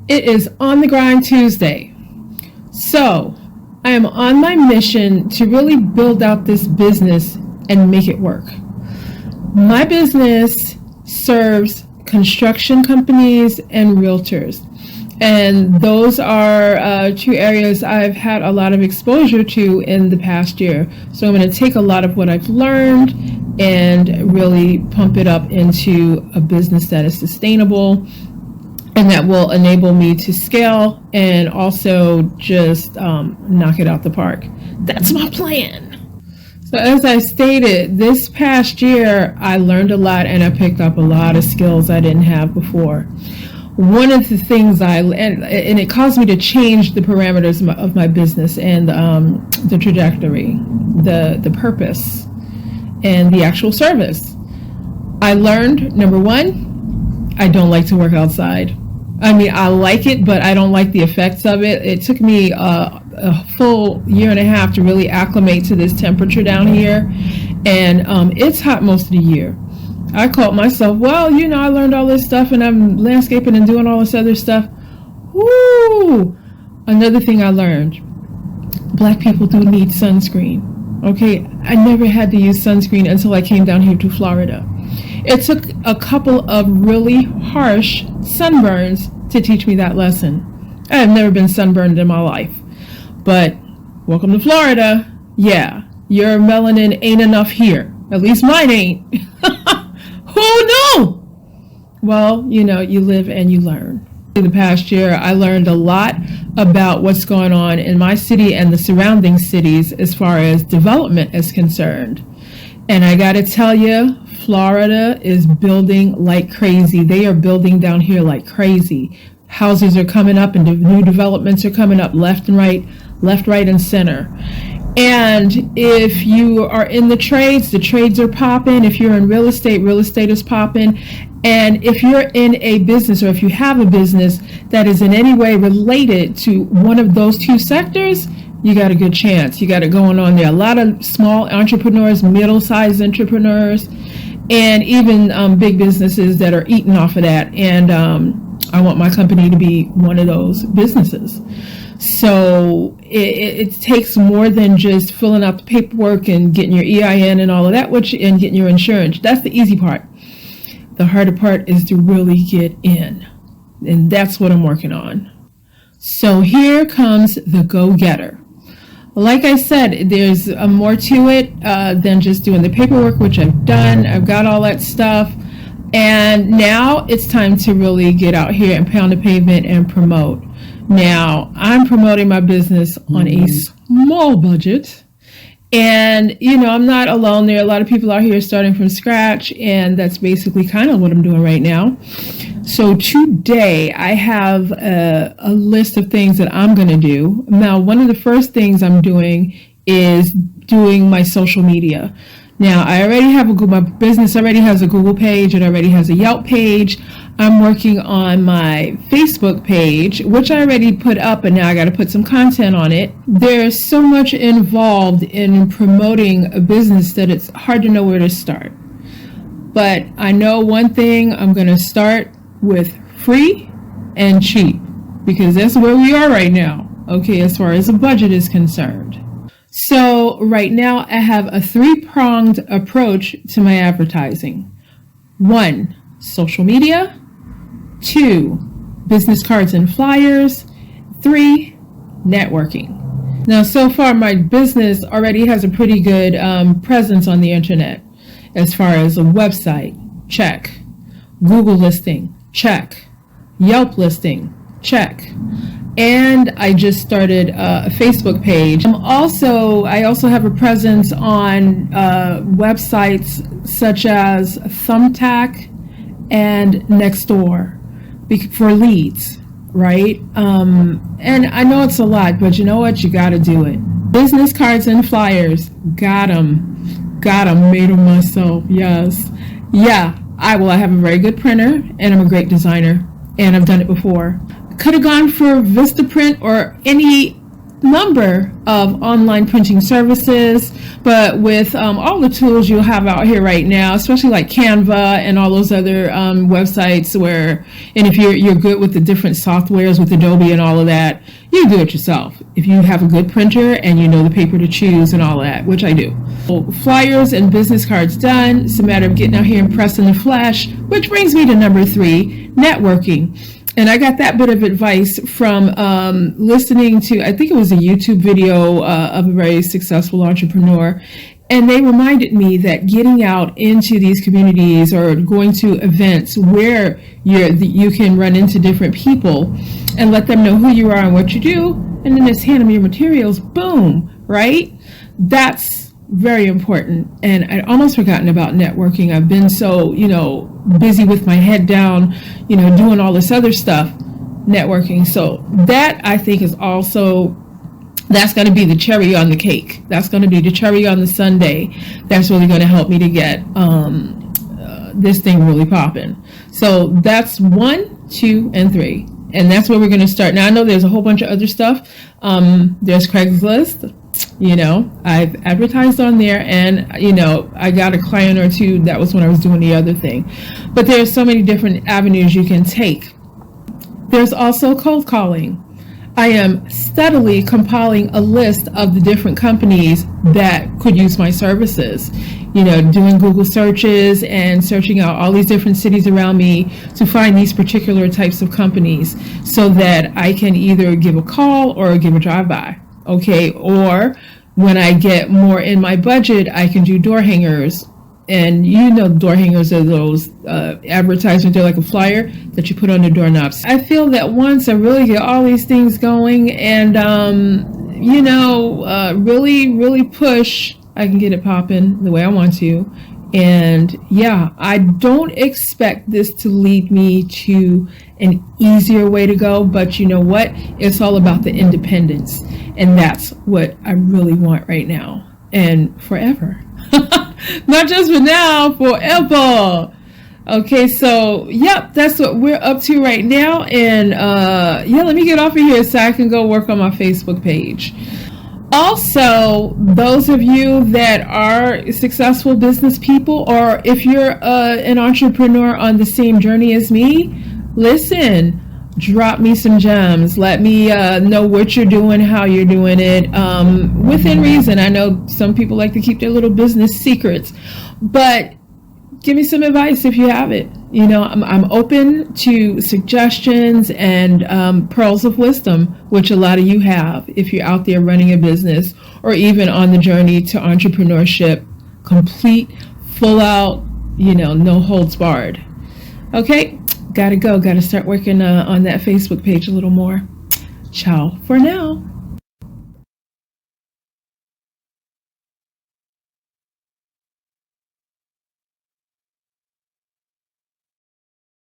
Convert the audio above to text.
It is On the Grind Tuesday. So, I am on my mission to really build out this business and make it work. My business serves construction companies and realtors. And those are two areas I've had a lot of exposure to in the past year. So I'm going to take a lot of what I've learned and really pump it up into a business that is sustainable and that will enable me to scale and also just knock it out the park. That's my plan. So as I stated, this past year, I learned a lot and I picked up a lot of skills I didn't have before. One of the things and it caused me to change the parameters of my business and the trajectory, the purpose, and the actual service. I learned, number one, I don't like to work outside. I mean, I like it, but I don't like the effects of it. It took me a full year and a half to really acclimate to this temperature down here. And it's hot most of the year. I caught myself, well, I learned all this stuff and I'm landscaping and doing all this other stuff. Woo! Another thing I learned, Black people do need sunscreen. Okay, I never had to use sunscreen until I came down here to Florida. It took a couple of really harsh sunburns to teach me that lesson. I have never been sunburned in my life. But welcome to Florida. Yeah, your melanin ain't enough here. At least mine ain't. Who knew? Well, you live and you learn. In the past year, I learned a lot about what's going on in my city and the surrounding cities as far as development is concerned. And I got to tell you, Florida is building like crazy. They are building down here like crazy. Houses are coming up and new developments are coming up left, right, and center. And if you are in the trades are popping. If you're in real estate is popping. And if you're in a business or if you have a business that is in any way related to one of those two sectors, you got a good chance. You got it going on there. A lot of small entrepreneurs, middle-sized entrepreneurs, and even big businesses that are eating off of that. And I want my company to be one of those businesses. So it takes more than just filling out the paperwork and getting your EIN and all of that, and getting your insurance. That's the easy part. The harder part is to really get in. And that's what I'm working on. So here comes the go-getter. Like I said, there's more to it than just doing the paperwork, which I've done. I've got all that stuff. And now it's time to really get out here and pound the pavement and promote. Now, I'm promoting my business on a small budget. And, I'm not alone. There are a lot of people out here starting from scratch. And that's basically kind of what I'm doing right now. So today I have a list of things that I'm going to do. Now, one of the first things I'm doing is doing my social media. Now, I already have my business already has a Google page. It already has a Yelp page. I'm working on my Facebook page, which I already put up, and now I got to put some content on it. There's so much involved in promoting a business that it's hard to know where to start. But I know one thing, I'm going to start with free and cheap, because that's where we are right now, okay, as far as the budget is concerned. So right now I have a 3-pronged approach to my advertising. 1, social media. 2, business cards and flyers. 3, networking. Now, so far my business already has a pretty good presence on the internet as far as a website, check. Google listing, check. Yelp listing, check. And I just started a Facebook page. I also have a presence on websites such as Thumbtack and Nextdoor for leads, right? And I know it's a lot, but you know what? You got to do it. Business cards and flyers, got them, made them myself, yes. Yeah, I have a very good printer, and I'm a great designer, and I've done it before. Could have gone for Vistaprint or any number of online printing services, but with all the tools you'll have out here right now, especially like Canva and all those other websites and if you're good with the different softwares with Adobe and all of that, you do it yourself. If you have a good printer and you know the paper to choose and all that, which I do. So flyers and business cards done. It's a matter of getting out here and pressing the flesh, which brings me to number 3, networking. And I got that bit of advice from listening to, I think it was a YouTube video of a very successful entrepreneur. And they reminded me that getting out into these communities or going to events where you can run into different people and let them know who you are and what you do, and then just hand them your materials, boom, right? That's very important. And I'd almost forgotten about networking. I've been so, busy with my head down, doing all this other stuff, networking. So that, I think, is also, that's going to be the cherry on the cake. That's going to be the cherry on the sundae. That's really going to help me to get this thing really popping. So that's 1, 2, and 3. And that's where we're going to start. Now, I know there's a whole bunch of other stuff. There's Craigslist. I've advertised on there, and I got a client or two. That was when I was doing the other thing. But there's so many different avenues you can take. There's also cold calling. I am steadily compiling a list of the different companies that could use my services. Doing Google searches and searching out all these different cities around me to find these particular types of companies so that I can either give a call or give a drive-by. Okay, or when I get more in my budget, I can do door hangers. And door hangers are those advertisements. They're like a flyer that you put on the doorknobs. I feel that once I really get all these things going and, really, really push, I can get it popping the way I want to. And yeah, I don't expect this to lead me to an easier way to go, but you know what? It's all about the independence. And that's what I really want right now and forever. Not just for now, forever. Okay, so yep, that's what we're up to right now. And let me get off of here so I can go work on my Facebook page. Also, those of you that are successful business people, or if you're an entrepreneur on the same journey as me, listen, drop me some gems. Let me know what you're doing, how you're doing it, within reason. I know some people like to keep their little business secrets, but give me some advice if you have it. I'm open to suggestions and pearls of wisdom, which a lot of you have if you're out there running a business or even on the journey to entrepreneurship, complete, full out, no holds barred. Okay, gotta go. Gotta start working on that Facebook page a little more. Ciao for now.